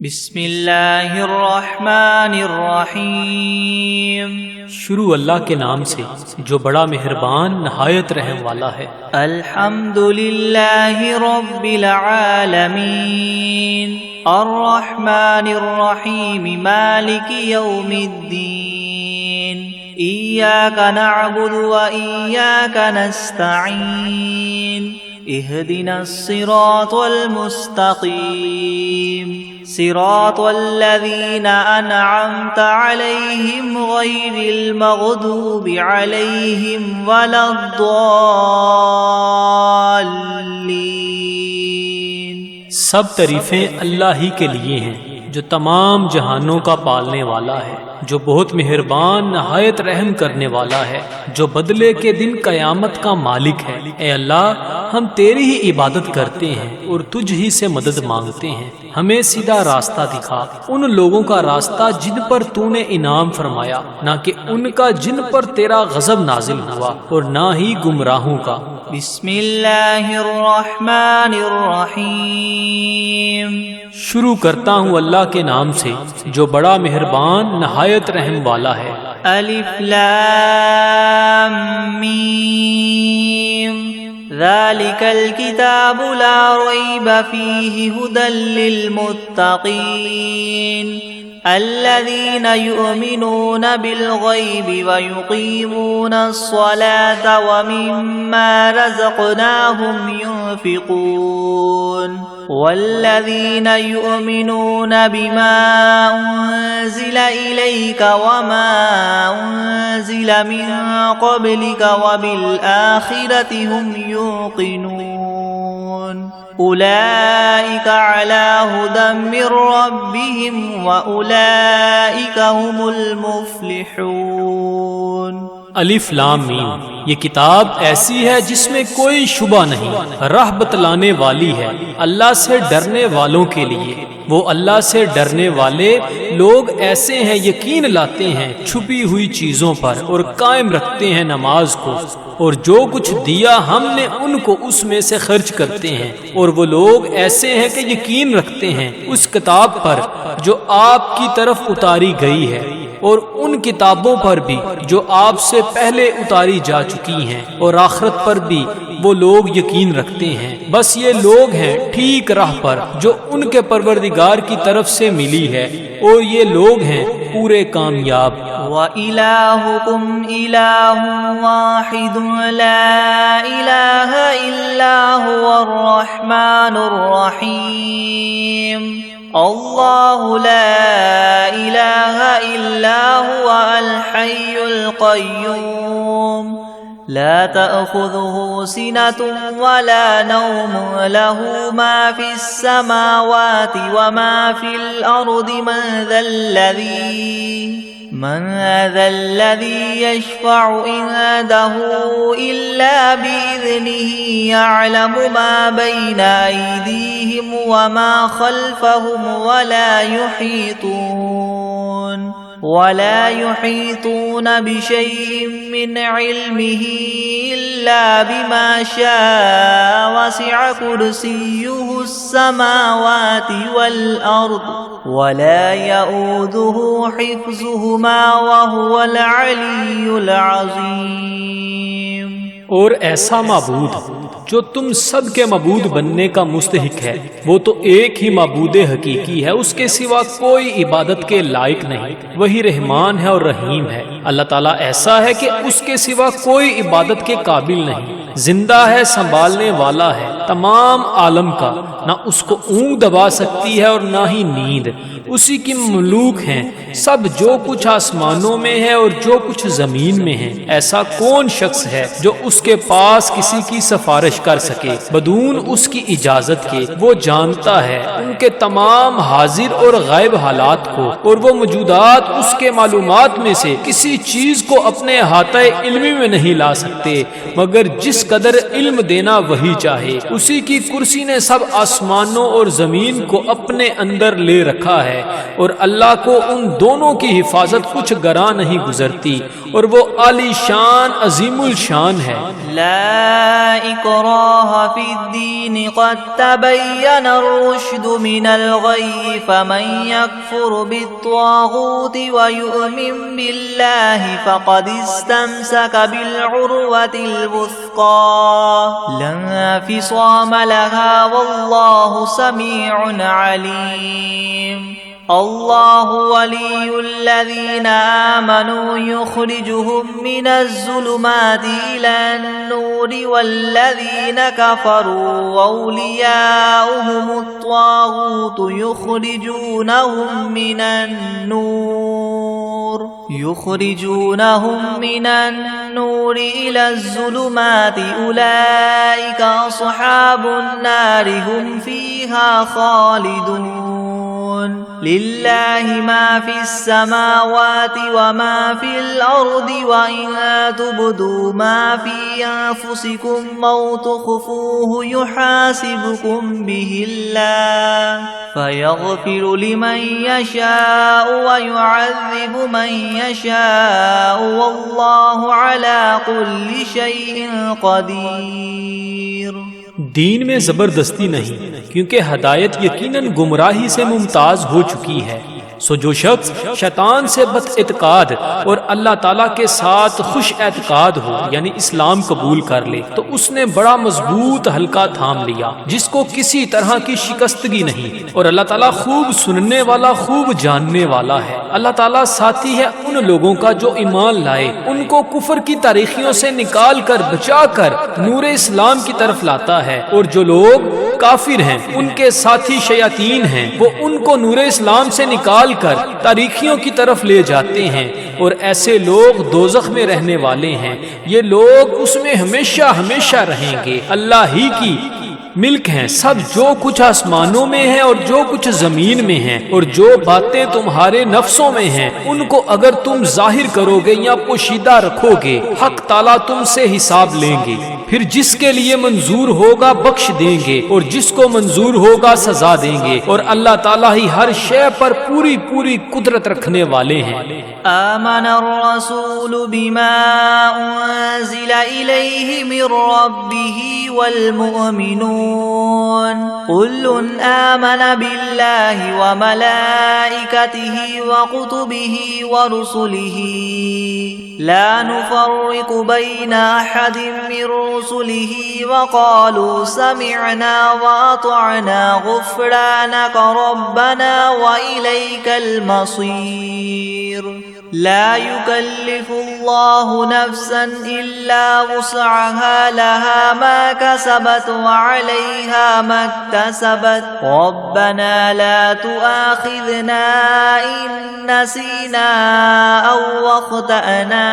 بسم اللہ الرحمن الرحیم۔ شروع اللہ کے نام سے جو بڑا مہربان نہایت رحم والا ہے۔ الحمد للہ رب العالمین الرحمن الرحیم مالک یوم الدین ایاک نعبد و ایاک نستعین اہدنا الصراط المستقیم صراط الذین انعمت علیہم غیر المغضوب علیہم ولا الضالین۔ سب تعریفیں اللہ ہی کے لیے ہیں جو تمام جہانوں کا پالنے والا ہے، جو بہت مہربان نہایت رحم کرنے والا ہے، جو بدلے کے دن قیامت کا مالک ہے۔ اے اللہ، ہم تیری ہی عبادت کرتے ہیں اور تجھ ہی سے مدد مانگتے ہیں۔ ہمیں سیدھا راستہ دکھا، ان لوگوں کا راستہ جن پر تو نے انعام فرمایا، نہ کہ ان کا جن پر تیرا غضب نازل ہوا، اور نہ ہی گمراہوں کا۔ بسم اللہ الرحمن الرحیم۔ شروع کرتا ہوں اللہ کے نام سے جو بڑا مہربان نہایت رحم والا ہے۔ الف لام میم ذالک الکتاب لا ریب فیہ ھدی للمتقین الذین یؤمنون بالغیب ویقیمون الصلاة ومما رزقناہم ينفقون والذین یؤمنون بما انزل الیک وما انزل من قبلک وبالآخرة هم یوقنون اولئک علی ھدی من ربہم واولئک هم المفلحون۔ الف لام میم، یہ کتاب ایسی ہے جس میں کوئی شبہ نہیں، راہ بتلانے والی ہے اللہ سے ڈرنے والوں کے لیے۔ وہ اللہ سے ڈرنے والے لوگ ایسے ہیں یقین لاتے ہیں چھپی ہوئی چیزوں پر اور قائم رکھتے ہیں نماز کو، اور جو کچھ دیا ہم نے ان کو اس میں سے خرچ کرتے ہیں۔ اور وہ لوگ ایسے ہیں کہ یقین رکھتے ہیں اس کتاب پر جو آپ کی طرف اتاری گئی ہے، اور ان کتابوں پر بھی جو آپ سے پہلے اتاری جا چکی ہیں، اور آخرت پر بھی وہ لوگ یقین رکھتے ہیں۔ بس یہ لوگ ہیں ٹھیک راہ پر جو ان کے پروردگار کی طرف سے ملی ہے، اور یہ لوگ ہیں پورے کامیاب۔ وَإِلَٰهُكُمْ إِلَٰهٌ وَاحِدٌ لَا إِلَٰهَ إِلَّا هُوَ الرَّحْمَٰنُ الرَّحِيمُ اللہ لا الہ الا هو الحی القیوم لا تأخذه سنة ولا نوم له ما في السماوات وما في الأرض من ذا الذي يشفع عنده إلا بإذنه يعلم ما بين أيديهم وما خلفهم ولا يحيطون بشيء من علمه إلا بما شاء وسع كرسيه السماوات والأرض ولا يؤوده حفظهما وهو العلي العظيم۔ اور ایسا معبود جو تم سب کے معبود بننے کا مستحق ہے، وہ تو ایک ہی معبود حقیقی ہے، اس کے سوا کوئی عبادت کے لائق نہیں۔ وہی رحمان ہے اور رحیم ہے۔ اللہ تعالیٰ ایسا ہے کہ اس کے سوا کوئی عبادت کے قابل نہیں، زندہ ہے، سنبھالنے والا ہے تمام عالم کا، نہ اس کو اونگ دبا سکتی ہے اور نہ ہی نیند۔ اسی کی مملوک ہیں سب، جو کچھ آسمانوں میں ہے اور جو کچھ زمین میں ہے۔ ایسا کون شخص ہے جو اس کے پاس کسی کی سفارش کر سکے بدون اس کی اجازت کے؟ وہ جانتا ہے ان کے تمام حاضر اور غائب حالات کو، اور وہ موجودات اس کے معلومات میں سے کسی چیز کو اپنے احاطہ علمی میں نہیں لا سکتے مگر جس قدر علم دینا وہی چاہے۔ اسی کی کرسی نے سب آسمانوں اور زمین کو اپنے اندر لے رکھا ہے، اور اللہ کو ان دونوں کی حفاظت کچھ گراں نہیں گزرتی، اور وہ عالی شان عظیم الشان ہے۔ لا اکراہ فی الدین قد تبین الرشد من الغی فمن یکفر بالطاغوت ویؤمن باللہ فقد استمسک بالعروة الوثقى لا انفصام لها واللہ سمیع علیم۔ اللہ ولی الذین آمنوا یخرجهم من الظلمات إلى النور والذین کفروا اولیاؤهم الطاغوت یخرجونهم من النور إلى الظلمات أولئك أصحاب النار هم فيها خالدون۔ للہ ما فی السماوات وما فی الارض وإن تبدوا ما فی انفسکم او تخفوه یحاسبکم به اللہ فیغفر لمن یشاء ویعذب من یشاء واللہ علی کل شیء قدیر۔ دین میں زبردستی نہیں، کیونکہ ہدایت یقیناً گمراہی سے ممتاز ہو چکی ہے۔ سو جو شخص شیطان سے بد اعتقاد اور اللہ تعالیٰ کے ساتھ خوش اعتقاد ہو، یعنی اسلام قبول کر لے، تو اس نے بڑا مضبوط حلقہ تھام لیا جس کو کسی طرح کی شکستگی نہیں، اور اللہ تعالیٰ خوب سننے والا، خوب جاننے والا ہے۔ اللہ تعالیٰ ساتھی ہے ان لوگوں کا جو ایمان لائے، ان کو کفر کی تاریخیوں سے نکال کر بچا کر نور اسلام کی طرف لاتا ہے، اور جو لوگ کافر ہیں ان کے ساتھی شیاطین ہیں، وہ ان کو نور اسلام سے نکال کر تاریخیوں کی طرف لے جاتے ہیں، اور ایسے لوگ دوزخ میں رہنے والے ہیں، یہ لوگ اس میں ہمیشہ ہمیشہ رہیں گے۔ اللہ ہی کی ملک ہیں سب، جو کچھ آسمانوں میں ہے اور جو کچھ زمین میں ہے، اور جو باتیں تمہارے نفسوں میں ہیں ان کو اگر تم ظاہر کرو گے یا پوشیدہ رکھو گے، حق تعالیٰ تم سے حساب لیں گے، پھر جس کے لیے منظور ہوگا بخش دیں گے، اور جس کو منظور ہوگا سزا دیں گے، اور اللہ تعالیٰ ہی ہر شے پر پوری پوری قدرت رکھنے والے ہیں۔ آمن الرسول بما انزل الیہ من ربہ والمؤمنون كل آمن بالله وملائكته وكتبه ورسله لا نفرق بين أحد من رسله وقالوا سمعنا وأطعنا غفرانك ربنا وإليك المصير۔ لا يكلف الله نفسا إلا وسعها لها ما كسبت وعليها ما اكتسبت ربنا لا تؤاخذنا إن نسينا أو أخطأنا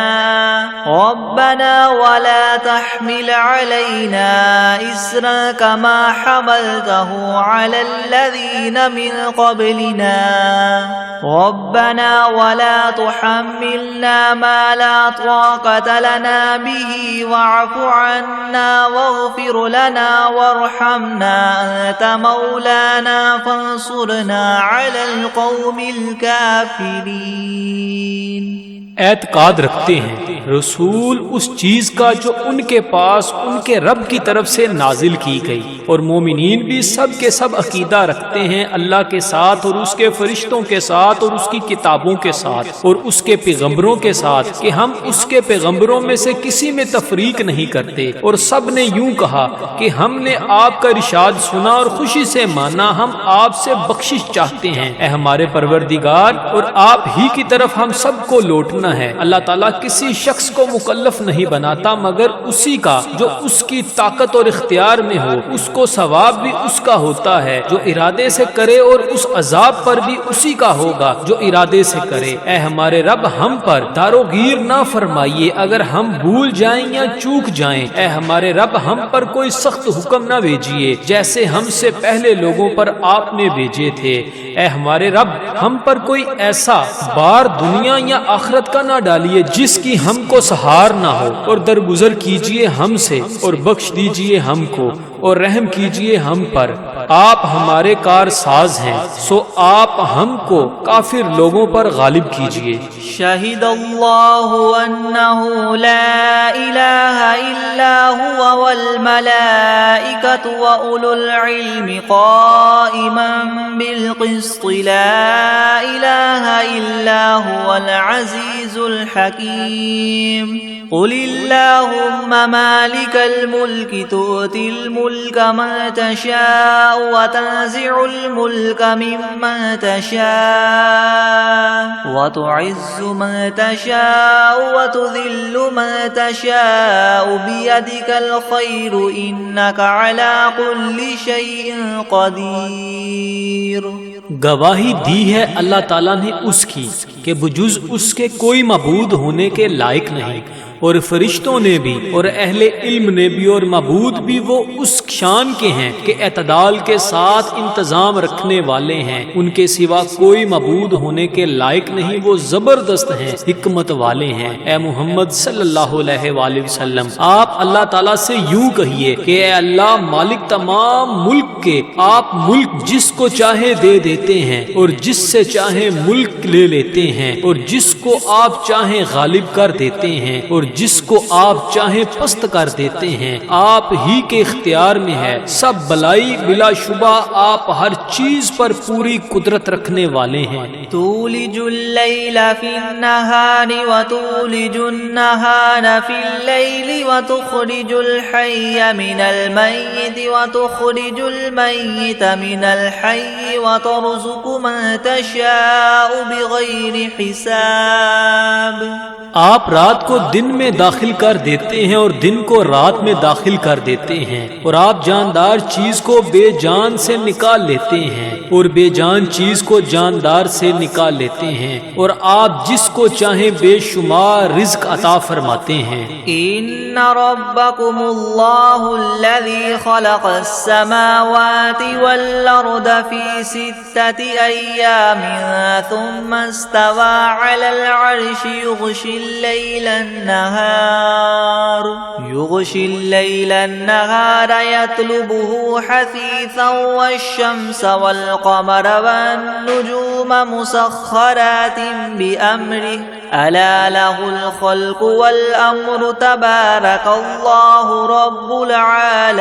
ربنا ولا تحمل علينا إصرا كما حملته على الذين من قبلنا ربنا ولا تحملنا ما لا طاقة لنا به واعف عنا واغفر لنا وارحمنا أنت مولانا فانصرنا على القوم الكافرين۔ اعتقاد رکھتے ہیں رسول اس چیز کا جو ان کے پاس ان کے رب کی طرف سے نازل کی گئی، اور مومنین بھی سب کے سب عقیدہ رکھتے ہیں اللہ کے ساتھ اور اس کے فرشتوں کے ساتھ اور اس کی کتابوں کے ساتھ اور اس کے پیغمبروں کے ساتھ کہ ہم اس کے پیغمبروں میں سے کسی میں تفریق نہیں کرتے، اور سب نے یوں کہا کہ ہم نے آپ کا ارشاد سنا اور خوشی سے مانا، ہم آپ سے بخشش چاہتے ہیں اے ہمارے پروردگار، اور آپ ہی کی طرف ہم سب کو لوٹنا ہے۔ اللہ تعالیٰ کسی شخص کو مکلف نہیں بناتا مگر اسی کا جو اس کی طاقت اور اختیار میں ہو، اس کو ثواب بھی اس کا ہوتا ہے جو ارادے سے کرے، اور اس عذاب پر بھی اسی کا ہوگا جو ارادے سے کرے۔ اے ہمارے رب ہم پر داروگیر نہ فرمائیے اگر ہم بھول جائیں یا چوک جائیں، اے ہمارے رب ہم پر کوئی سخت حکم نہ بھیجیے جیسے ہم سے پہلے لوگوں پر آپ نے بھیجے تھے۔ اے ہمارے رب ہم پر کوئی ایسا بار دنیا یا آخرت کا نہ ڈالیے جس کی ہم کو سہار نہ ہو، اور درگزر کیجیے ہم سے اور بخش دیجیے ہم کو، اور رحم کیجئے ہم پر، آپ ہمارے کار ساز ہیں، سو آپ ہم کو کافر لوگوں پر غالب کیجئے۔ شہد اللہ انہ لا الہ الا ہوا والملائکۃ واولو العلم قائما بالقسط لا الہ الا هو العزیز الحکیم۔ قل اللہم مالک الملک تؤتی الملک من تشاء وتنزع الملک ممن تشاء وتعز من تشاء وتذل من تشاء بیدک الخیر انک علی کل شیء قدیر۔ گواہی دی ہے اللہ تعالیٰ نے اس کی کہ بجز اس کے کوئی معبود ہونے کے لائق نہیں، اور فرشتوں نے بھی اور اہل علم نے بھی اور معبود بھی وہ اس شان کے ہیں کہ اعتدال کے ساتھ انتظام رکھنے والے ہیں، ان کے سوا کوئی معبود ہونے کے لائق نہیں، وہ زبردست ہیں، حکمت والے ہیں۔ اے محمد صلی اللہ علیہ وآلہ وسلم، آپ اللہ تعالیٰ سے یوں کہیے کہ اے اللہ مالک تمام ملک کے، آپ ملک جس کو چاہے دے دیتے ہیں اور جس سے چاہے ملک لے لیتے ہیں، اور جس کو آپ چاہیں غالب کر دیتے ہیں اور جس کو آپ چاہیں پست کر دیتے ہیں، آپ ہی کے اختیار میں ہے، سب بلائی بلا شبہ آپ ہر چیز پر پوری قدرت رکھنے والے ہیں۔ تولج اللیل فی النہار وتولج النہار فی اللیل وتخرج الحی من المیت وتخرج المیت من الحی وترزق من تشاء بغیر حساب۔ آپ رات کو دن میں داخل کر دیتے ہیں اور دن کو رات میں داخل کر دیتے ہیں، اور آپ جاندار چیز کو بے جان سے نکال لیتے ہیں اور بے جان چیز کو جاندار سے نکال لیتے ہیں، اور آپ جس کو چاہیں بے شمار رزق عطا فرماتے ہیں۔ ان ربکم اللہ الذی خلق السماوات والارض فی 6 ایام ثم استوى على العرش يغشي الليل النهار يطلبه حثيثا والشمس والقمر والنجوم مسخرات بأمره ألا له الخلق والأمر تبارك الله رب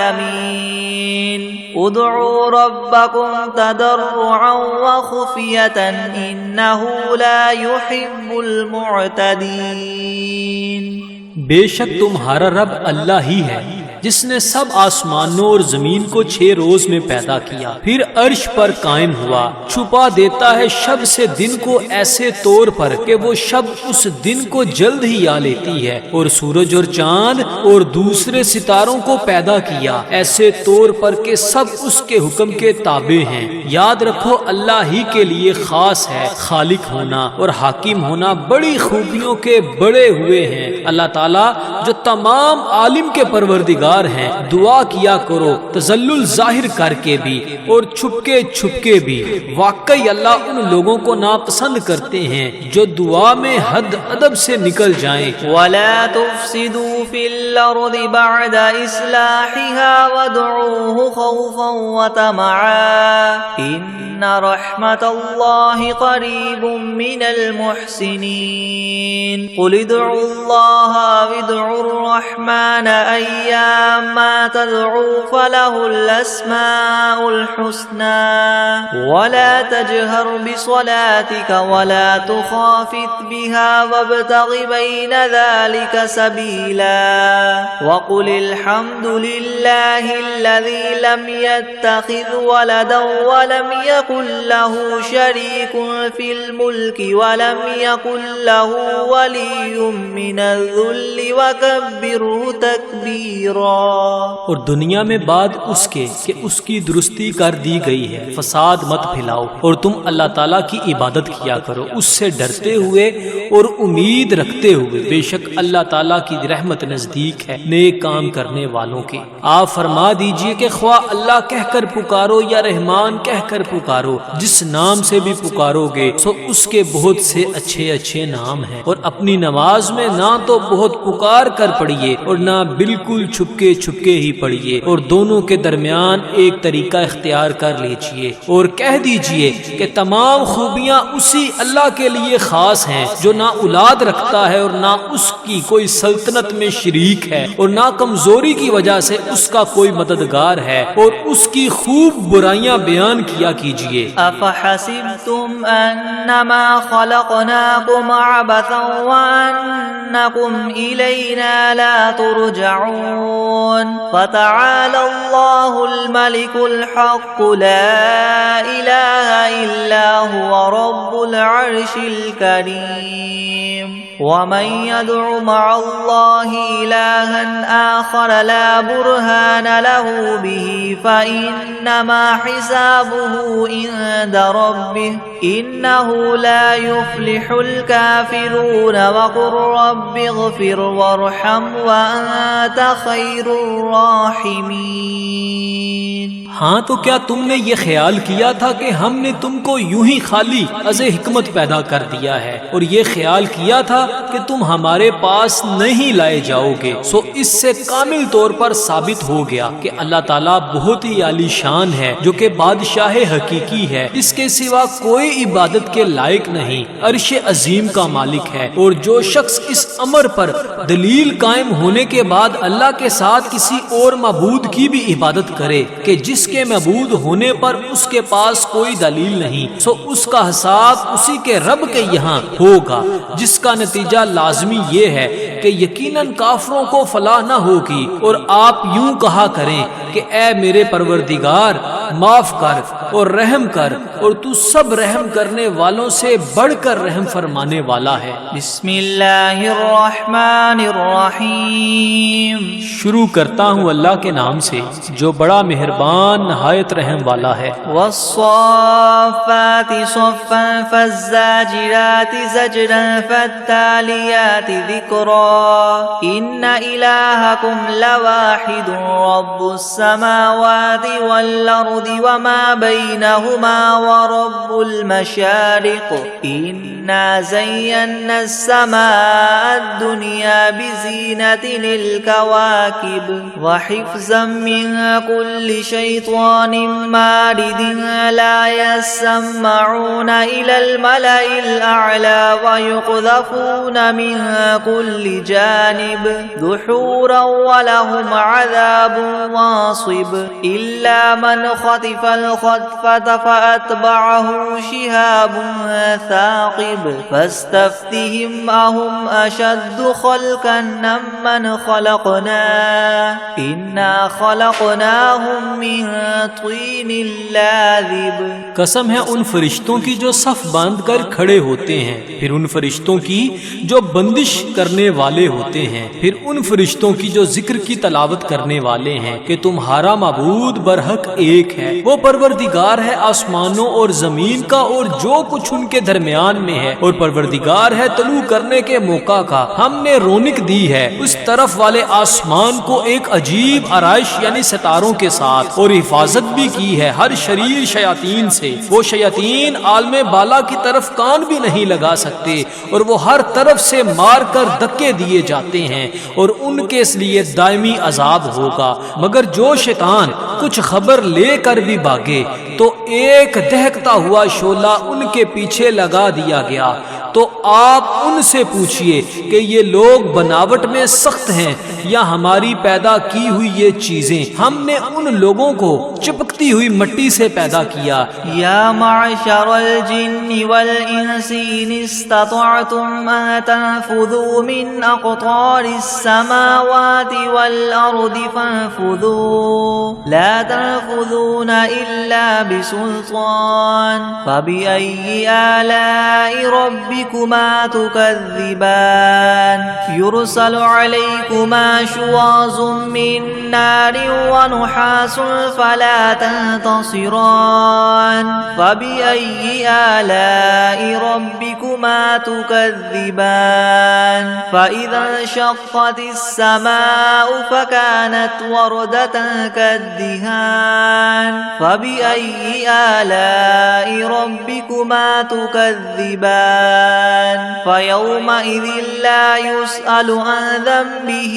العالمين ادعوا ربكم تضرعا وخفية إنه لا يحب المعتدين۔ بے شک تمہارا رب اللہ ہی ہے جس نے سب آسمانوں اور زمین کو 6 روز میں پیدا کیا، پھر عرش پر قائم ہوا، چھپا دیتا ہے شب سے دن کو ایسے طور پر کہ وہ شب اس دن کو جلد ہی آ لیتی ہے، اور سورج اور چاند اور دوسرے ستاروں کو پیدا کیا ایسے طور پر کہ سب اس کے حکم کے تابع ہیں۔ یاد رکھو اللہ ہی کے لیے خاص ہے خالق ہونا اور حاکم ہونا، بڑی خوبیوں کے بڑے ہوئے ہیں۔ اللہ تعالیٰ جو تمام عالم کے پروردگار ہیں، دعا کیا کرو تذلل ظاہر کر کے بھی اور چھپ کے بھی، واقعی اللہ ان لوگوں کو ناپسند کرتے ہیں جو دعا میں حد ادب سے نکل جائیں۔ وَلَا تُفْسِدُوا فِي الْأَرْضِ بَعْدَ إِصْلَاحِهَا وَادْعُوهُ خَوْفًا وَطَمَعًا إِنَّ رَحْمَتَ اللَّهِ قَرِيبٌ مِّنَ الْمُحْسِنِينَ قُلِ ادْعُوا اللَّهَ وَادْعُوا الرَّحْمَنَ أَيَّمَّا تَدْعُوا فَلَهُ الْأَسْمَاءُ الْحُسْنَى وَلَا تَجْهَرْ بِصَلَاتِكَ وَلَا تُخَافِتْ بِهَا وَابْتَغِ بَيْنَ ذَلِكَ سَبِيلًا وَقُلِ الْحَمْدُ لِلَّهِ الَّذِي لَمْ يَتَّخِذْ وَلَدًا وَلَمْ يَكُنْ لَهُ شَرِيكٌ فِي الْمُلْكِ وَلَمْ يَكُنْ لَهُ وَلِيٌّ مِّنَ الذُّلِّ وَكَبِّرْهُ تَكْبِيرًا۔ اور دنیا میں بعد اس کے کہ اس کی درستی کر دی گئی ہے، فساد مت پھیلاؤ، اور تم اللہ تعالیٰ کی عبادت کیا کرو اس سے ڈرتے ہوئے اور امید رکھتے ہوئے، بے شک اللہ تعالیٰ کی رحمت نزدیک ہے نیک کام کرنے والوں کے۔ آپ فرما دیجئے کہ خواہ اللہ کہہ کر پکارو یا رحمان کہہ کر پکارو، جس نام سے بھی پکارو گے سو اس کے بہت سے اچھے نام ہیں، اور اپنی نماز میں نہ تو بہت پکار کر پڑھیے اور نہ بالکل چھپ چھپکے چھپکے ہی پڑھیے اور دونوں کے درمیان ایک طریقہ اختیار کر لیجئے اور کہہ دیجئے کہ تمام خوبیاں اسی اللہ کے لیے خاص ہیں جو نہ اولاد رکھتا ہے اور نہ اس کی کوئی سلطنت میں شریک ہے اور نہ کمزوری کی وجہ سے اس کا کوئی مددگار ہے، اور اس کی خوب برائیاں بیان کیا کیجئے۔ افحسبتم انما خلقناكم عبثا وانکم الینا لا ترجعون فتعالى الله الملك الحق لا اله الا هو رب العرش الكريم ومن يدع مع الله إلها آخر لا برهان له به فإنما حسابه عند ربه إنه لا يفلح الكافرون وقل رب اغفر وارحم وأنت خير الراحمين۔ ہاں تو کیا تم نے یہ خیال کیا تھا کہ ہم نے تم کو یوں ہی خالی از حکمت پیدا کر دیا ہے اور یہ خیال کیا تھا کہ تم ہمارے پاس نہیں لائے جاؤ گے؟ سو اس سے کامل طور پر ثابت ہو گیا کہ اللہ تعالیٰ بہت ہی عالی شان ہے، جو کہ بادشاہ حقیقی ہے، اس کے سوا کوئی عبادت کے لائق نہیں، عرش عظیم کا مالک ہے۔ اور جو شخص اس امر پر دلیل قائم ہونے کے بعد اللہ کے ساتھ کسی اور معبود کی بھی عبادت کرے کہ جس کے معبود ہونے پر اس کے پاس کوئی دلیل نہیں، سو اس کا حساب اسی کے رب کے یہاں ہوگا، جس کا نتیجہ لازمی یہ ہے کہ یقیناً کافروں کو فلاح نہ ہوگی۔ اور آپ یوں کہا کریں کہ اے میرے پروردگار معاف کر اور رحم کر، اور تو سب رحم کرنے والوں سے بڑھ کر رحم فرمانے والا ہے۔ بسم اللہ الرحمن الرحیم۔ شروع کرتا ہوں اللہ کے نام سے جو بڑا مہربان نہایت رحم والا ہے۔ والصافات صفا فالزاجرات زجرا فالتاليات ذكرا إن إلهكم لواحد رب السماوات والأرض وما بينهما ورب المشارق إنا زينا السماء الدنيا بزينة للكواكب وحفظا من كل شيطان مارد لا يسمعون إلى الملأ الأعلى ويقذفون من كل جانب دحورا ولهم عذاب واصب إلا من خطف الخطفة فأتبعه شهاب ثاقب فاستفتهم أهم أشد خلقا ممن خلقنا إنا خلقناهم من طين لازب۔ قسم ہے ان فرشتوں کی جو صف باندھ کر کھڑے ہوتے ہیں، پھر ان فرشتوں کی جو بندش کرنے والے ہوتے ہیں، پھر ان فرشتوں کی جو ذکر کی تلاوت کرنے والے ہیں کہ تمہارا معبود برحق ایک ہے، وہ پروردگار ہے آسمانوں اور زمین کا اور جو کچھ ان کے درمیان میں ہے، اور پروردگار ہے طلوع کرنے کے موقع کا۔ ہم نے رونق دی ہے اس طرف والے آسمان کو ایک عجیب آرائش یعنی ستاروں کے ساتھ، اور حفاظت بھی کی ہے ہر شریر شیاطین سے۔ وہ شیاطین عالم بالا کی طرف کان بھی نہیں لگا سکتے، اور وہ ہر طرف سے مار کر دھکے دیے جاتے ہیں، اور ان کے اس لیے دائمی عذاب ہوگا۔ مگر جو شیطان کچھ خبر لے کر بھی بھاگے تو ایک دہکتا ہوا شعلہ ان کے پیچھے لگا دیا گیا۔ تو آپ ان سے پوچھئے کہ یہ لوگ بناوٹ میں سخت ہیں یا ہماری پیدا کی ہوئی یہ چیزیں؟ ہم نے ان لوگوں کو چپکتی ہوئی مٹی سے پیدا کیا۔ یا معشر الجن والانس ان استطعتم ان تنفذوا من اقطار السماوات والارض فانفذوا لا تنفذون الا بسلطان فبأي آلاء ربكما تكذبان يرسل عليكما شواظ من نار ونحاس فلا تنتصران فبأي آلاء ربكما تكذبان فإذا انشقت السماء فكانت وردة كالدهان فبأي آلاء ربكما تكذبان فيومئذ لا يسأل عن ذنبه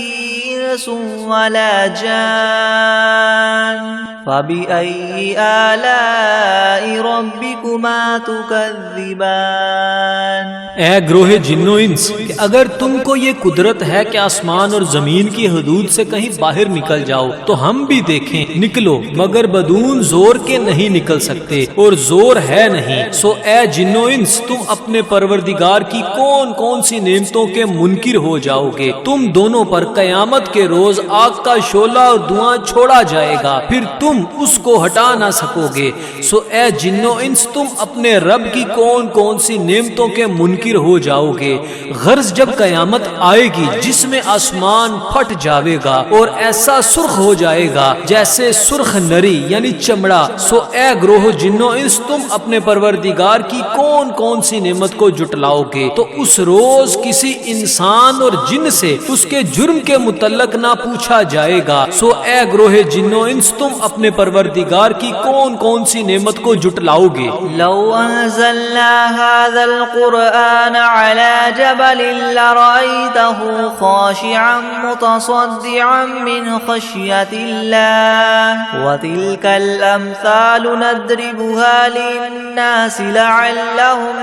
إنس ولا جان فبأي آلاء ربكما تكذبان۔ اے گروہ جن و انس، کہ اگر تم کو یہ قدرت ہے کہ آسمان اور زمین کی حدود سے کہیں باہر نکل جاؤ تو ہم بھی دیکھیں، نکلو، مگر بدون زور کے نہیں نکل سکتے اور زور ہے نہیں۔ سو اے جن و انس، تم اپنے پروردگار کی کون کون سی نعمتوں کے منکر ہو جاؤ گے؟ تم دونوں پر قیامت کے روز آگ کا شعلہ اور دھواں چھوڑا جائے گا، پھر تم اس کو ہٹا نہ سکو گے۔ سو اے جن و انس، تم اپنے رب کی کون کون سی نعمتوں کے منکر ہو جاؤ گے؟ غرض جب قیامت آئے گی جس میں آسمان پھٹ جاوے گا اور ایسا سرخ ہو جائے گا جیسے سرخ نری یعنی چمڑا، سو اے گروہ جن و انس، تم اپنے پروردگار کی کون کون سی نعمت کو جٹلاؤ گے؟ تو اس روز کسی انسان اور جن سے اس کے جرم کے متعلق نہ پوچھا جائے گا۔ سو اے گروہ جن و انس، تم اپنے پروردگار کی کون کون سی نعمت کو جٹلاؤ گے؟ لو انزلنا هذا القرآن على جبل لرأيته خاشعا متصدعا من خشية الله وتلك الأمثال نضربها للناس لعلهم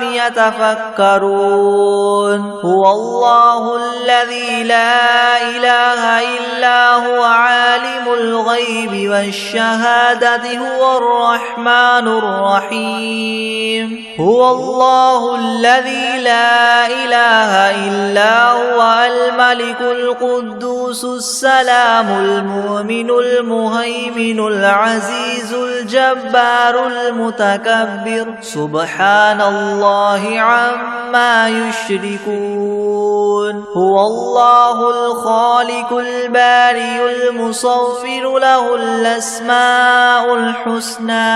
يتفكرون هو الله الذي لا إله إلا هو عالم الغيب والشهادة هو الرحمن الرحيم هو الله الذي لا إله إلا هو الملك القدوس السلام المؤمن المهيمن العزيز الجبار المتكبر سبحان الله عما يشركون هو الله الخالق البارئ المصور له الأسماء الحسنى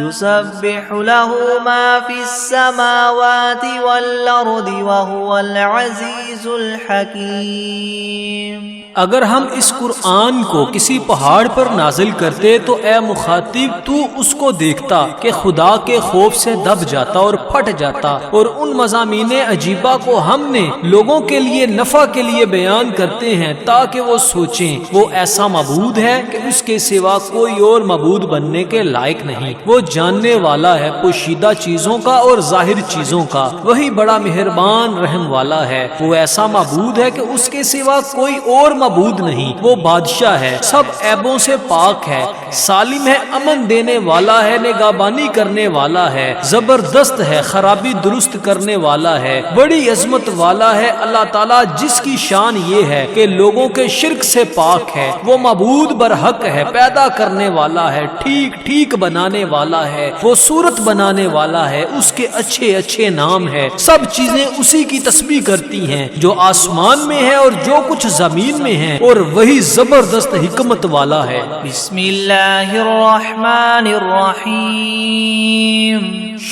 يسبح له ما في السماوات والأرض وهو العزيز الحكيم۔ اگر ہم اس قرآن کو کسی پہاڑ پر نازل کرتے تو اے مخاطب تو اس کو دیکھتا کہ خدا کے خوف سے دب جاتا اور پھٹ جاتا، اور ان مضامین عجیبہ کو ہم نے لوگوں کے لیے نفع کے لیے بیان کرتے ہیں تاکہ وہ سوچیں وہ ایسا معبود ہے کہ اس کے سوا کوئی اور معبود بننے کے لائق نہیں۔ وہ جاننے والا ہے پوشیدہ چیزوں کا اور ظاہر چیزوں کا، وہی بڑا مہربان رحم والا ہے۔ وہ ایسا معبود ہے کہ اس کے سوا کوئی اور معبود نہیں۔ وہ بادشاہ ہے، سب عیبوں سے پاک ہے، سالم ہے، امن دینے والا ہے، نگہبانی کرنے والا ہے، زبردست ہے، خرابی درست کرنے والا ہے، بڑی عظمت والا ہے۔ اللہ تعالیٰ جس کی شان یہ ہے کہ لوگوں کے شرک سے پاک ہے، وہ معبود برحق ہے، پیدا کرنے والا ہے، ٹھیک ٹھیک بنانے والا ہے، وہ صورت بنانے والا ہے، اس کے اچھے اچھے نام ہے۔ سب چیزیں اسی کی تسبیح کرتی ہیں جو آسمان میں ہے اور جو کچھ زمین میں ہے، اور وہی زبردست حکمت والا ہے۔ بسم اللہ الرحمن الرحیم۔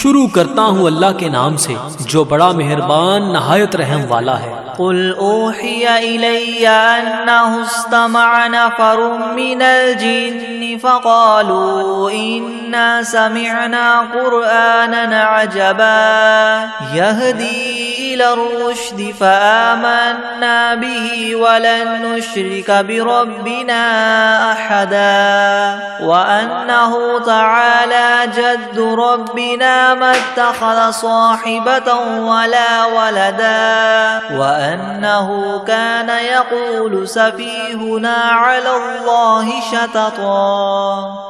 شروع کرتا ہوں اللہ کے نام سے جو بڑا مہربان نہایت رحم والا ہے۔ قل اوحی الی انہ استمع نفر من الجن فقالوا انا سمعنا قرآنا عجبا يهدي الى الرشد فآمنا به ولن نشرك بربنا احدا وانه تعالى جد ربنا ما اتخذ صاحبة ولا ولدا وأنه كان يقول سفيهنا على الله شططا۔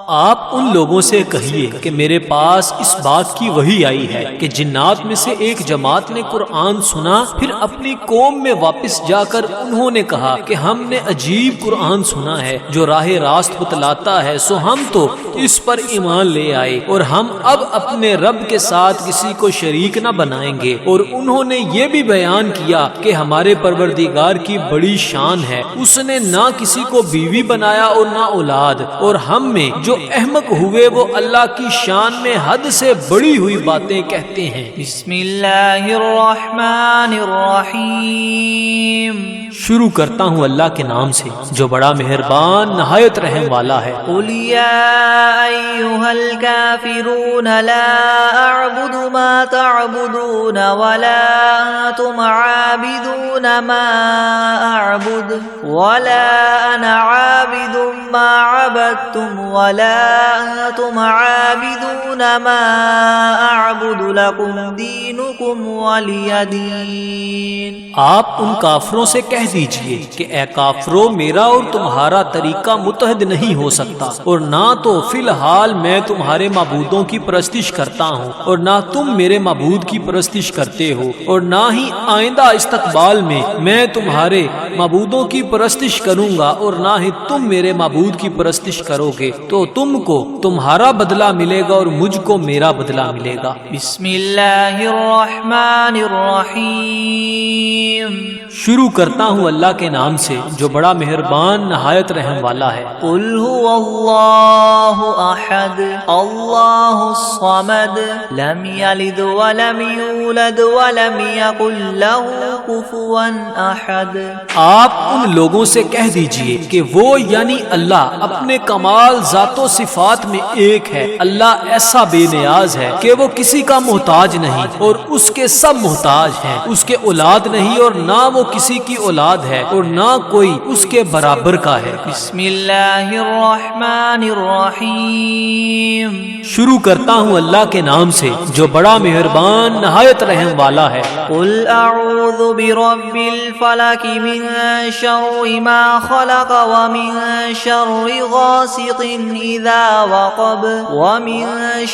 آپ ان لوگوں سے کہیے کہ میرے پاس اس بات کی وحی آئی ہے کہ جنات میں سے ایک جماعت نے قرآن سنا، پھر اپنی قوم میں واپس جا کر انہوں نے کہا کہ ہم نے عجیب قرآن سنا ہے جو راہ راست بتلاتا ہے، سو ہم تو اس پر ایمان لے آئے اور ہم اب اپنے رب کے ساتھ کسی کو شریک نہ بنائیں گے۔ اور انہوں نے یہ بھی بیان کیا کہ ہمارے پروردگار کی بڑی شان ہے، اس نے نہ کسی کو بیوی بنایا اور نہ اولاد، اور ہم میں جو احمق ہوئے وہ اللہ کی شان میں حد سے بڑی ہوئی باتیں کہتے ہیں۔ بسم اللہ الرحمن الرحمن الرحیم. شروع کرتا ہوں اللہ کے نام سے جو بڑا مہربان نہایت رحم والا ہے. قل یا ایھا الکافرون لا اعبد ما تعبدون ولا انتم عابدون ما اعبد ولا انا عابد ما عبدتم ولا انتم عابدون ما اعبد لكم دینکم ولی دین. آپ ان کافروں سے کہہ دیجئے کہ اے کافرو میرا اور تمہارا طریقہ متحد نہیں ہو سکتا، اور نہ تو فی الحال میں تمہارے معبودوں کی پرستش کرتا ہوں اور نہ تم میرے معبود کی پرستش کرتے ہو، اور نہ ہی آئندہ استقبال میں تمہارے معبودوں کی پرستش کروں گا اور نہ ہی تم میرے معبود کی پرستش کرو گے. تو تم کو تمہارا بدلہ ملے گا اور مجھ کو میرا بدلہ ملے گا. بسم اللہ الرحمن الرحیم. شروع کرتا ہوں اللہ کے نام سے جو بڑا مہربان نہایت رحم والا ہے. قل هو اللہ احد اللہ الصمد لم یلد ولم یولد ولم یکن له کفوا احد. آپ ان لوگوں سے کہہ دیجئے کہ وہ یعنی اللہ اپنے کمال ذات و صفات میں ایک ہے. اللہ ایسا بے نیاز ہے کہ وہ کسی کا محتاج نہیں اور اس کے سب محتاج ہیں. اس کے اولاد نہیں اور نہ وہ کسی کی اولاد ہے اور نہ کوئی اس کے برابر کا ہے. بسم اللہ الرحمن الرحیم. شروع کرتا ہوں اللہ کے نام سے جو بڑا مہربان نہایت رحم والا ہے. قل اعوذ برب الفلق من شر ما خلق ومن شر غاسق اذا وقب ومن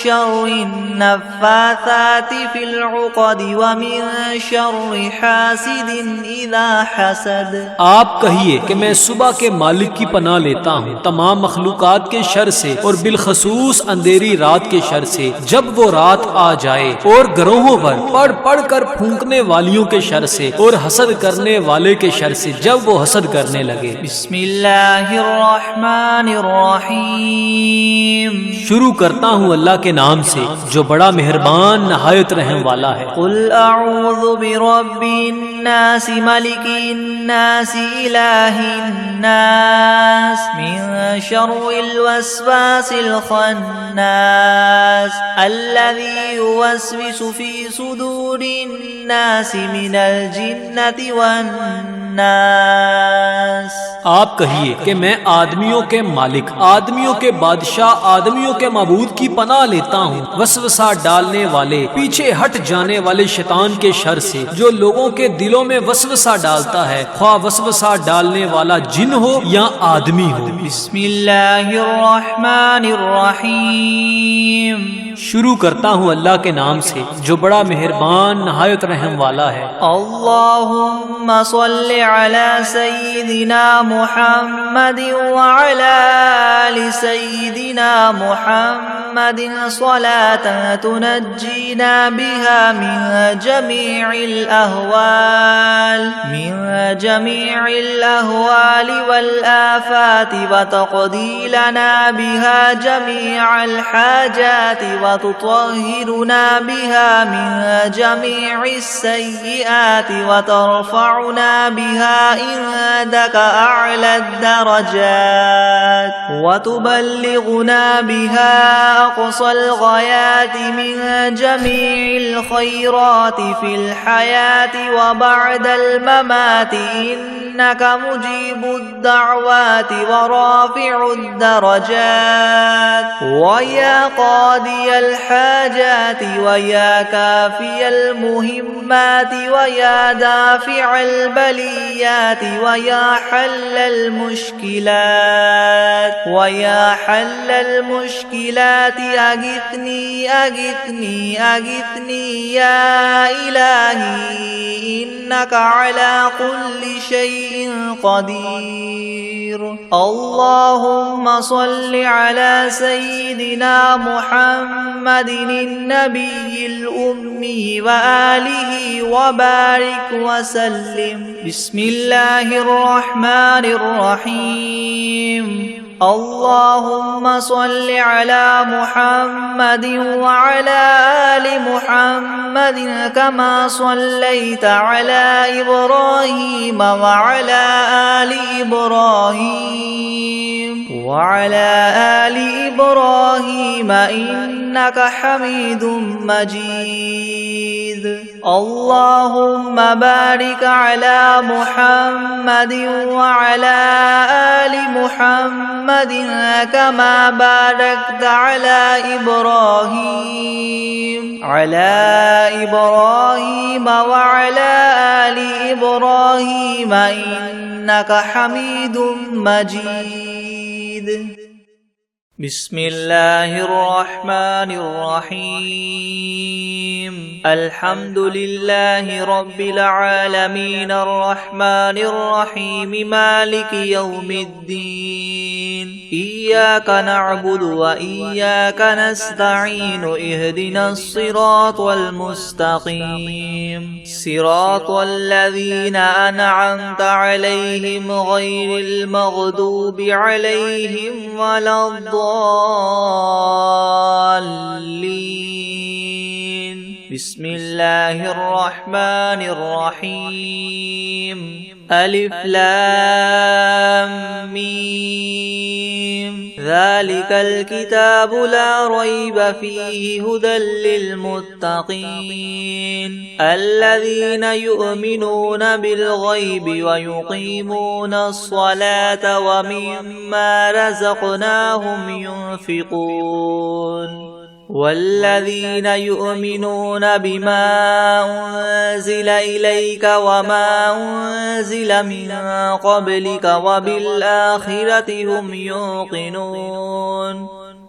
شر النفاثات في العقد ومن شر حاسد اذا حسد. آپ کہیے کہ میں صبح کے مالک کی پناہ لیتا ہوں تمام مخلوقات کے شر سے اور بالخصوص اندھیری رات کے شر سے جب وہ رات آ جائے، اور گروہوں پر پڑھ پڑھ کر پھونکنے والیوں کے شر سے اور حسد کرنے والے کے شر سے جب وہ حسد کرنے لگے. بسم اللہ الرحمن الرحیم. شروع کرتا ہوں اللہ کے نام سے جو بڑا مہربان نہایت رحم والا ہے. قل اعوذ برب الناس ملک الناس الہ الناس من شر الوسواس الخناس الذي يوسوس في صدور الناس من الجنة والناس. آپ کہیے کہ میں آدمیوں کے مالک، آدمیوں کے بادشاہ، آدمیوں کے معبود کی پناہ لیتا ہوں وسوسہ ڈالنے والے، پیچھے ہٹ جانے والے شیطان کے شر سے جو لوگوں کے دلوں میں وسوسہ ڈالتا ہے، خواہ وسوسہ ڈالنے والا جن ہو یا آدمی ہو. بسم اللہ الرحمن الرحیم. شروع کرتا ہوں اللہ کے نام سے جو بڑا مہربان نہایت رحم والا ہے. اللہم صل علی سیدنا محمد وعلی آل سیدنا محمد صلاة تنجینا بها من جمیع الأهوال والآفات وتقضی لنا بها جمیع الحاجات وتطهرنا بها من جميع السيئات وترفعنا بها عندك أعلى الدرجات وتبلغنا بها أقصى الغايات من جميع الخيرات في الحياة وبعد الممات إنك مجيب الدعوات ورافع الدرجات ويا قاضي الحاجات ويا كافي المهمات ويا دافع البليات ويا حل المشكلات أغثني أغثني أغثني يا إلهي إنك على كل شيء قدير. اللهم صل على سيدنا محمد النبي الأمي وآله وبارك وسلم. بسم الله الرحمن الرحيم. اللهم صل على محمد وعلى آل محمد كما صليت على إبراهيم وعلى آل إبراهيم إنك حميد مجيد. اللهم بارك على محمد وعلى آل محمد كما باركت على إبراهيم وعلى آل إبراهيم إنك حميد مجيد. بسم الله الرحمن الرحيم. الحمد لله رب العالمين الرحمن الرحيم مالك يوم الدين. إياك نعبد وإياك نستعين. اهدنا الصراط المستقيم صراط الذين أنعمت عليهم غير المغضوب عليهم ولا الضالين. بسم الله الرحمن الرحيم. ألف لام ميم. ذلك الكتاب لا ريب فيه هدى للمتقين الذين يؤمنون بالغيب ويقيمون الصلاة ومما رزقناهم ينفقون والذين يؤمنون بما أنزل إليك وما أنزل من قبلك وبالآخرة هم يوقنون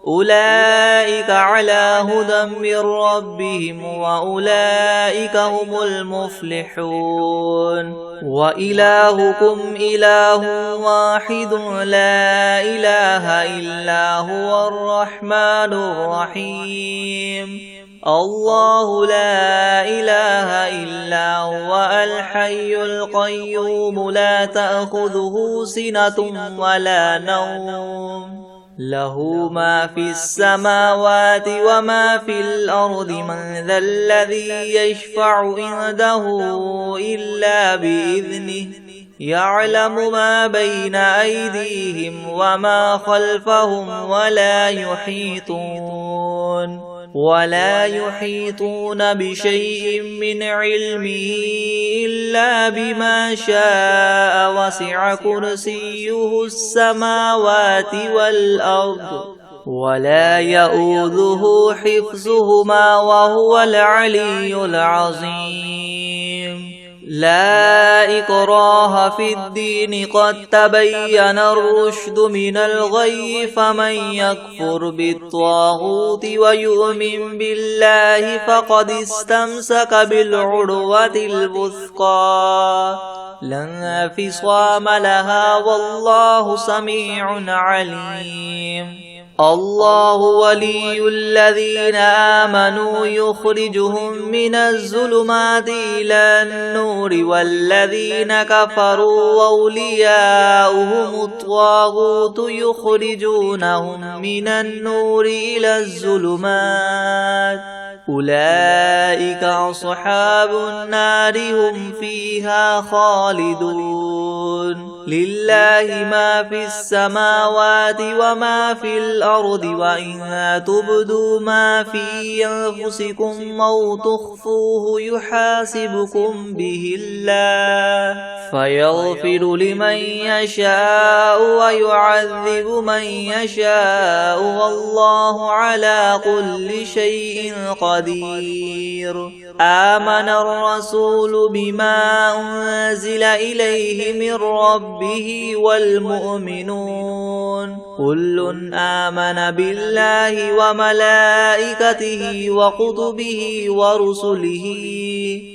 أولئك على هدى من ربهم وأولئك هم المفلحون. وإلهكم إله واحد لا إله إلا هو الرحمن الرحيم. الله لا إله إلا هو الحي القيوم لا تأخذه سنة ولا نوم له ما في السماوات وما في الأرض. من ذا الذي يشفع عنده إلا بإذنه يعلم ما بين أيديهم وما خلفهم ولا يحيطون بشيء من علمه إلا بما شاء. وسع كرسيه السماوات والأرض ولا يؤوده حفظهما وهو العلي العظيم. لا إكراه في الدين قد تبين الرشد من الغي. فمن يكفر بالطاغوت ويؤمن بالله فقد استمسك بالعروة الوثقى لا انفصام لها والله سميع عليم. الله ولي الذين آمنوا يخرجهم من الظلمات إلى النور والذين كفروا أولياؤهم الطاغوت يخرجونهم من النور إلى الظلمات أولئك أصحاب النار هم فيها خالدون. لله ما في السماوات وما في الأرض وإن تبدوا ما في أنفسكم أو تخفوه يحاسبكم به الله فيغفر لمن يشاء ويعذب من يشاء والله على كل شيء قدير. آمن الرسول بما أنزل إليه من ربه والمؤمنون كل آمن بالله وملائكته وكتبه ورسله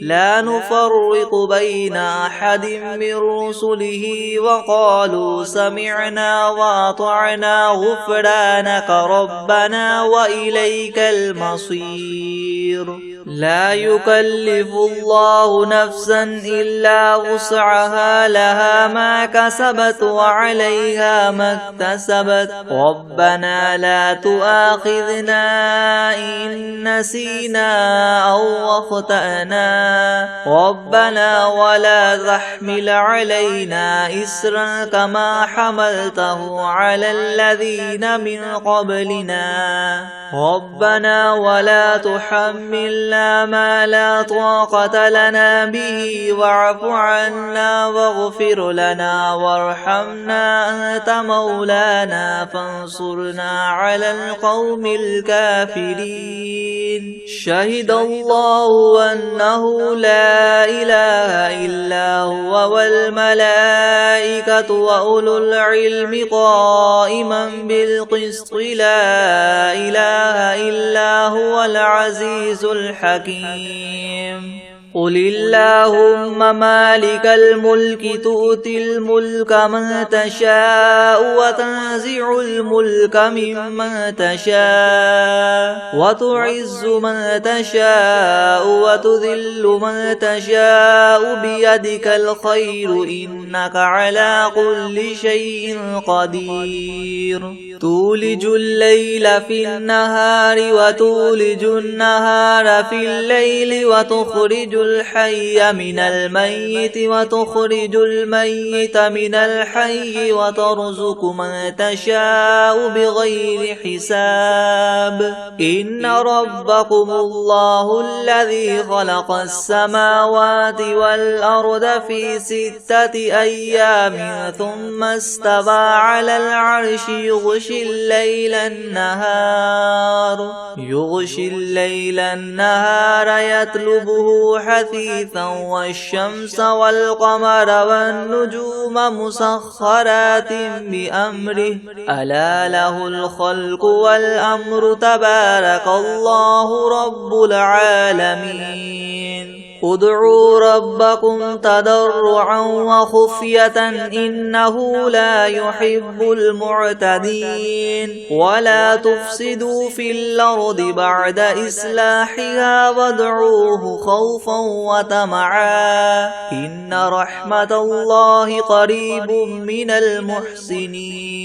لا نفرق بين أحد من رسله وقالوا سمعنا وأطعنا غفرانك ربنا وإليك المصير. لا يكلف الله نفسا إلا وسعها لها ما كسبت وعليها ما اكتسبت ربنا لا تؤاخذنا إن نسينا أو أخطأنا ربنا ولا تحمل علينا إسرا كما حملته على الذين من قبلنا ربنا ولا تحملنا ما لا طاقة لنا به واعف عنا واغفر لنا وارحمنا أنت مولانا فانصرنا على القوم الكافرين شهد الله أنه لا إله إلا هو والملائكة وأولو العلم قائما بالقسط لا إله إلا هو العزيز الحكيم قل اللهم مالك الملك تؤتي الملك من تشاء وتنزع الملك ممن تشاء وتعز من تشاء وتذل من تشاء بيدك الخير إنك على كل شيء قدير تولج الليل في النهار وتولج النهار في الليل وتخرج الحي من الميت وتخرج الميت من الحي وترزق من تشاء بغير حساب إن ربكم الله الذي خلق السماوات والأرض في 6 أيام ثم استوى على العرش يغشي الليل النهار يطلبه حثيثا والشمس والقمر والنجوم مسخرات بأمره ألا له الخلق والأمر تبارك الله رب العالمين ادعوا ربكم تضرعا وخفية إنه لا يحب المعتدين ولا تفسدوا في الأرض بعد إصلاحها وادعوه خوفا وطمعا إن رحمة الله قريب من المحسنين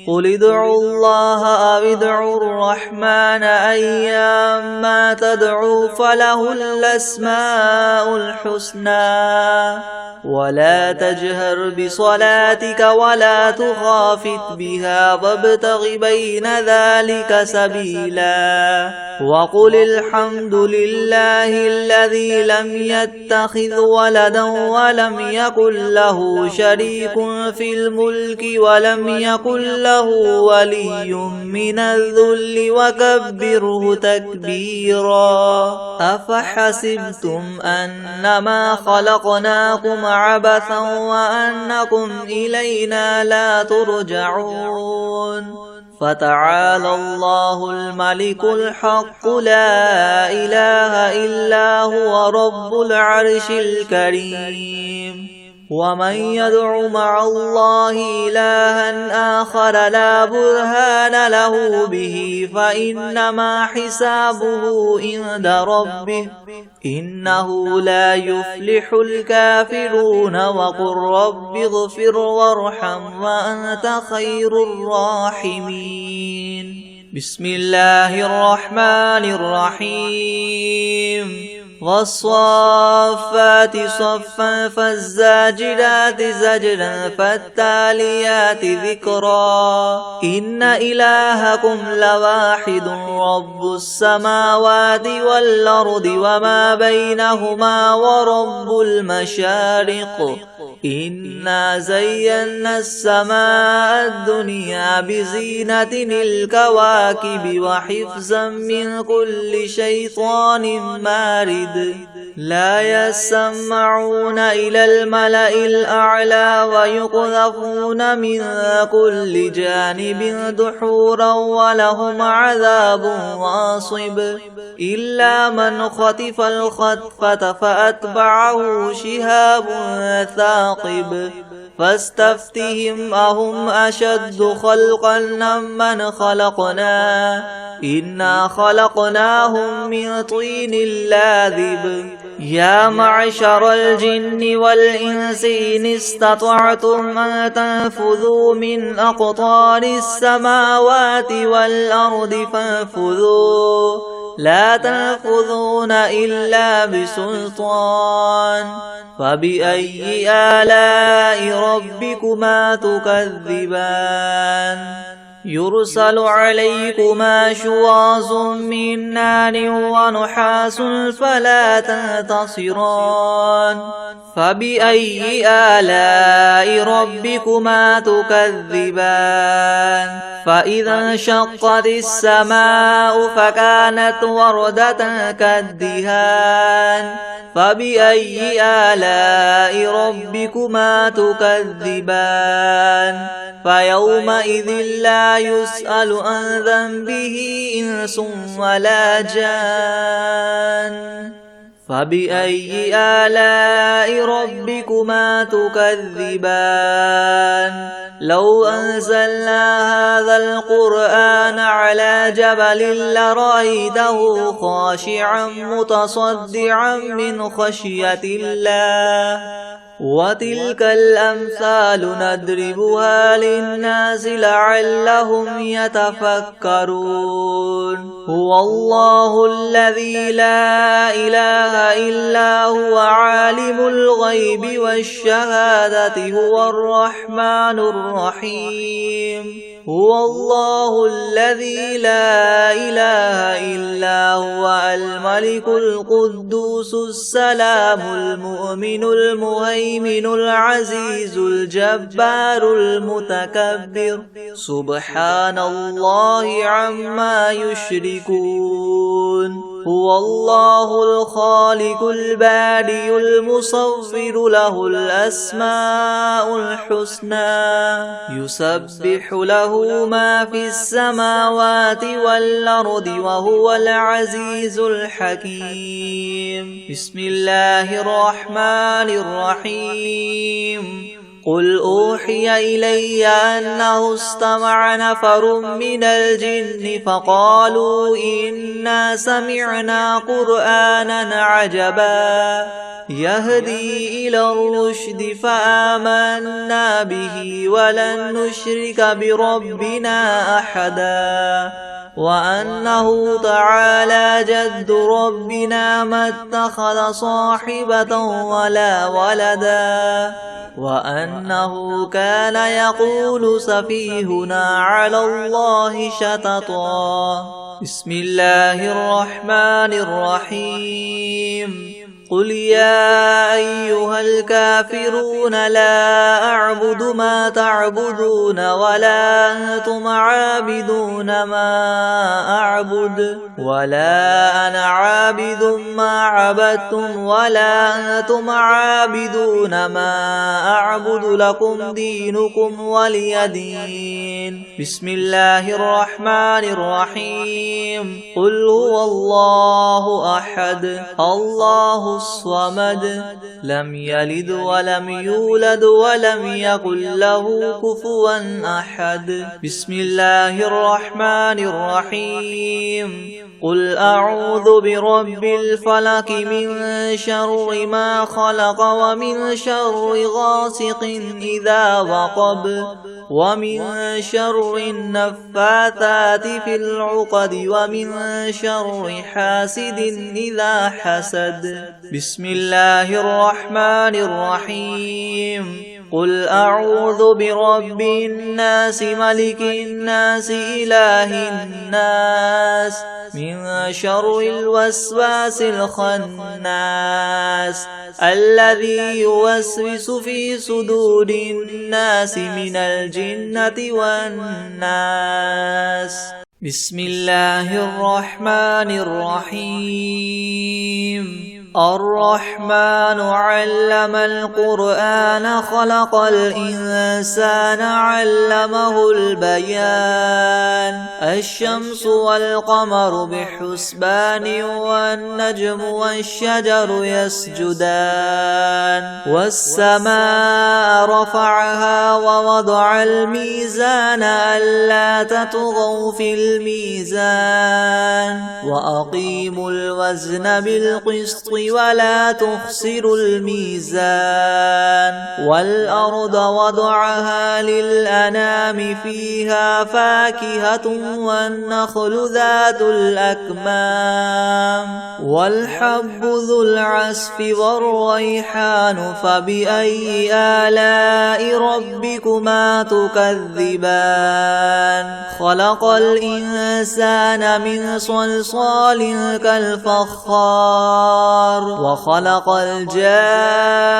قل ادعوا الله أو ادعوا الرحمن أيما تدعوا فله الأسماء الحسنى ولا تجهر بصلاتك ولا تخافت بها وابتغ بين ذلك سبيلا وقل الحمد لله الذي لم يتخذ ولدا ولم يكن له شريك في الملك ولم يكن له ولي من الذل وكبره تكبيرا أفحسبتم أنما خلقناكم عبثا وأنكم إلينا لا ترجعون فتعالى الله الملك الحق لا إله إلا هو رب العرش الكريم ومن يدع مع الله إلها آخر لا برهان له به فإنما حسابه عند ربه إنه لا يفلح الكافرون وقل رب اغفر وارحم وأنت خير الراحمين بسم الله الرحمن الرحيم والصافات صفا فالزاجرات زجرا فالتاليات ذكرا إن إلهكم لواحد رب السماوات والأرض وما بينهما ورب المشارق إنا زينا السماء الدنيا بزينة الكواكب وحفظا من كل شيطان مارد لا يسمعون إلى الملأ الأعلى ويقذفون من كل جانب دحورا ولهم عذاب واصب إلا من خطف الخطفة فأتبعه شهاب ثاقب فاستفتهم أهم أشد خلقا ممن خلقنا إنا خلقناهم من طين لاذب يا معشر الجن والإنس إن استطعتم أن تنفذوا من أقطار السماوات والأرض فانفذوا لا تنفذون إلا بسلطان فبأي آلاء ربكما تكذبان يرسل عليكما شواظ من نار ونحاس فلا تنتصران فبأي آلاء ربكما تكذبان فإذا انشقت السماء فكانت وردة كالدهان فبأي آلاء ربكما تكذبان فيومئذ لا يسأل عن ذنبه إنس ولا جان فبأي آلاء ربكما تكذبان لو أنزلنا هذا القرآن على جبل لرأيته خاشعا متصدعا من خشية الله وتلك الأمثال نضربها للناس لعلهم يتفكرون هو الله الذي لا إله إلا هو عالم الغيب والشهادة هو الرحمن الرحيم هو الله الذي لا إله إلا هو الملك القدوس السلام المؤمن المهيمن العزيز الجبار المتكبر سبحان الله عما يشركون هو الله الخالق البارئ المصور له الأسماء الحسنى يسبح له ما في السماوات والأرض وهو العزيز الحكيم بسم الله الرحمن الرحيم قل أوحي إلي أنه استمع نفر من الجن فقالوا إنا سمعنا قرآنا عجبا يهدي إلى الرشد فآمنا به ولن نشرك بربنا أحدا وأنه تعالى جد ربنا ما اتخذ صاحبة ولا ولدا وأنه كان يقول سفيهنا على الله شططا بسم الله الرحمن الرحيم قل يا أيها الكافرون لا أعبد ما تعبدون ولا أنتم عابدون ما أعبد ولا أنا عابد ما عبدتم ولا أنتم عابدون ما أعبد لكم دينكم ولي دين بسم الله الرحمن الرحيم قل هو الله أحد الله الصمد لم يلد ولم يولد ولم يكن له كفوا أحد بسم الله الرحمن الرحيم قل أعوذ برب الفلق من شر ما خلق ومن شر غاسق إذا وقب ومن شر النفاثات في العقد ومن شر حاسد إذا حسد بسم الله الرحمن الرحيم قل أعوذ برب الناس ملك الناس إله الناس من شر الوسواس الخناس الذي يوسوس في صدور الناس من الجنة والناس بسم الله الرحمن الرحيم الرحمن علم القرآن خلق الإنسان علمه البيان الشمس والقمر بحسبان والنجم والشجر يسجدان والسماء رفعها ووضع الميزان ألا تطغوا في الميزان وأقيموا الوزن بالقسط ولا تخسروا الميزان والأرض وضعها للأنام فيها فاكهة والنخل ذات الأكمام والحب ذو العصف والريحان فبأي آلاء ربكما تكذبان خلق الإنسان من صلصال كالفخار وخلق الجان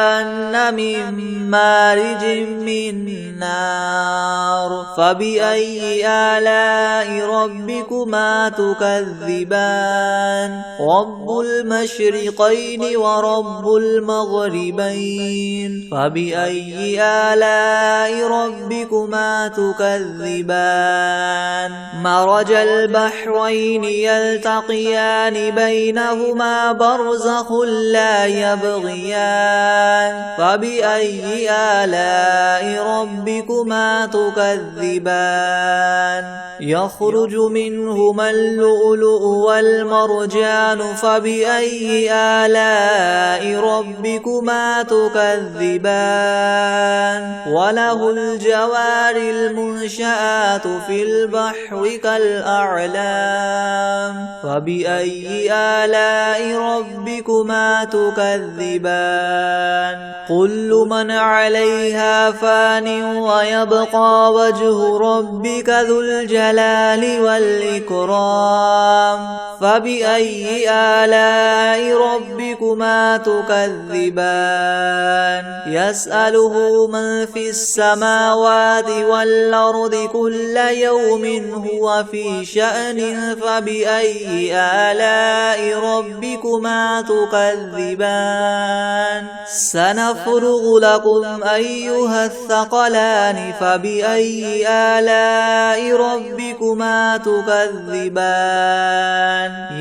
من مارج من نار فبأي آلاء ربكما تكذبان رب المشرقين ورب المغربين فبأي آلاء ربكما تكذبان مرج البحرين يلتقيان بينهما برزخ لا يبغيان فبأي آلاء ربكما تكذبان يخرج منهما اللؤلؤ والمرجان فبأي آلاء ربكما تكذبان وله الجوار المنشآت في البحر كالأعلام فبأي آلاء ربكما تكذبان كل من عليها فان ويبقى وجه ربك ذو الجلال والإكرام فبأي آلاء ربكما تكذبان يسأله من في السماوات والأرض كل يوم هو في شأن فبأي آلاء ربكما تكذبان سنفرغ لكم أيها الثقلان فبأي آلاء ربكما تكذبان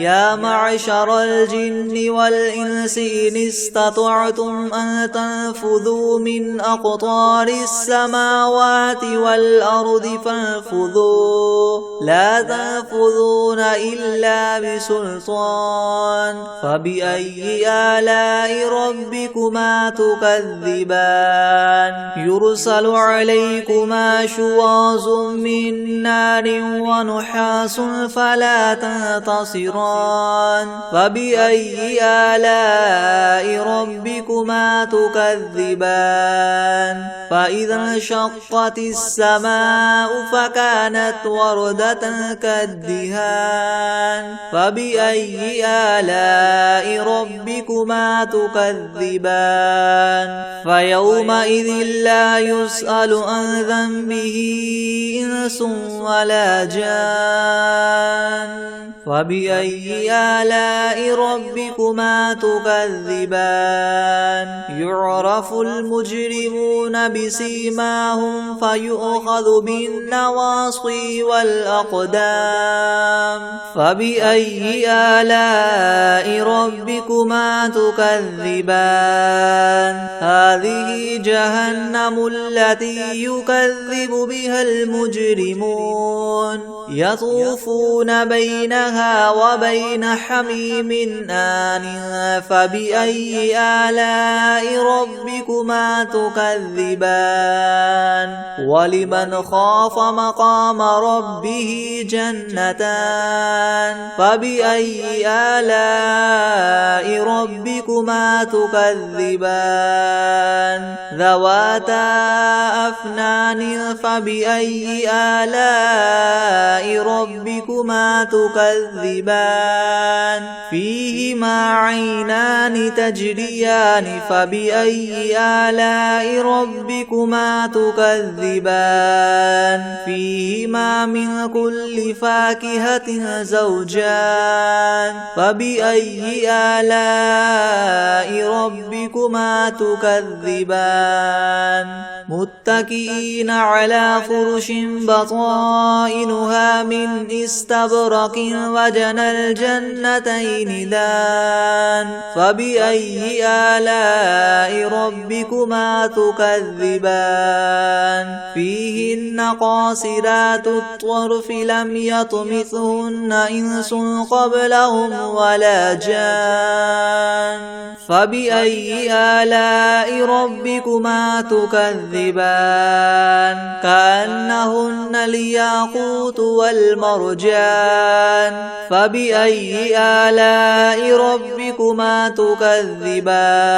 يا معشر الجن والإنس إن استطعتم أن تنفذوا من أقطار السماوات والأرض فانفذوا لا تنفذون إلا بسلطان فبأي آلاء ربكما تكذبان يرسل عليكما شواظ من نار ونحاس فلا تنتصران فبأي آلاء ربكما تكذبان فإذا انشقت السماء فكانت وردة كالدهان فبأي آلاء ربكما تكذبان فيومئذ لا يسأل عن ذنبه إنس ولا جان فبأي آلاء ربكما تكذبان يعرف المجرمون بسيماهم فيؤخذ بالنواصي والأقدام فبأي آلاء ربكما تكذبان هذه جهنم التي يكذب بها المجرمون يطوفون بينها وبين حميم آن فبأي آلاء ربكما تكذبان ولمن خاف مقام ربه جنتان فبأي آلاء ربكما تكذبان ذواتا أفنان فبأي آلاء ربكما تكذبان فيهما عينان تجريان فبأي آلاء ربكما تكذبان فيهما من كل فاكهة زوجان فبأي آلاء ربكما تكذبان متكئين على فرش بطائنها من استبرق وجنى الجنتين دان فبأي آلاء ربكما تكذبان فيهن قاصرات الطرف لم يطمثهن إنس قبلهم ولا جان فبأي آلاء ربكما تكذبان كأنهن الياقوت والمرجان فبأي آلاء ربكما تكذبان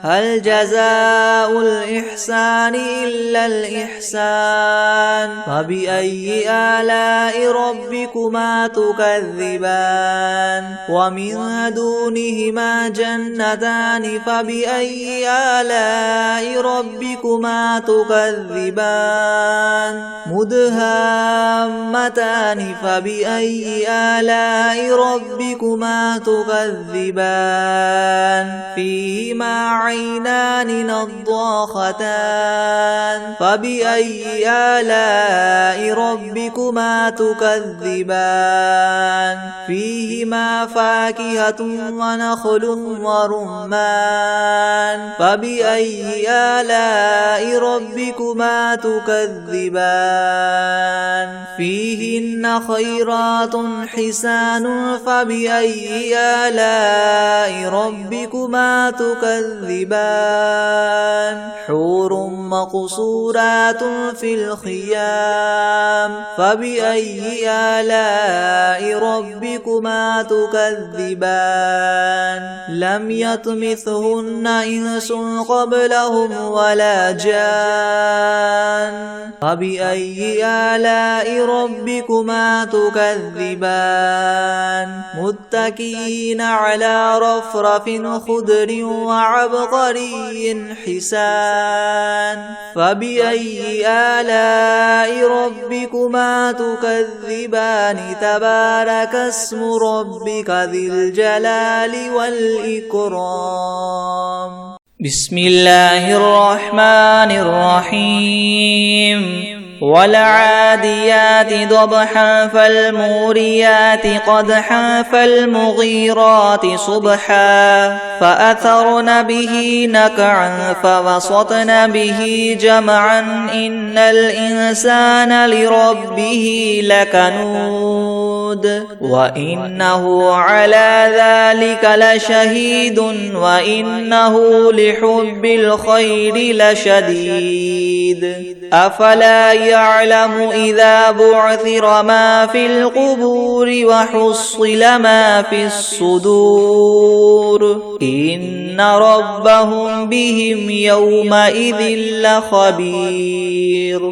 هل جزاء الإحسان إلا الإحسان فبأي آلاء ربكما تكذبان ومن دونهما جنتان فبأي آلاء ربكما تكذبان مدهامتان فبأي آلاء ربكما تكذبان فيهما عينان نضاختان فبأي آلاء ربكما تكذبان فيهما فاكهة ونخل ورمان فبأي آلاء ربكما تكذبان فيهن خيرات حسان فبأي آلاء ربكما تكذبان حور مقصورات في الخيام فبأي آلاء ربكما تكذبان لم يطمثهن إنس قبلهم ولا جان فبأي آلاء ربكما تكذبان متكئين على رفرف خضر وعبقري حسان فبأي آلاء ربكما تكذبان تبارك اسم ربك ذي الجلال والإكرام بسم الله الرحمن الرحيم والعاديات ضبحا فالموريات قدحا فالمغيرات صبحا فأثرن به نقعا فوسطن به جمعا إن الإنسان لربه لكنود وإنه على ذلك لشهيد وإنه لحب الخير لشديد أفلا يعلم إذا بعثر ما في القبور وحصل ما في الصدور إن ربهم بهم يومئذ لخبير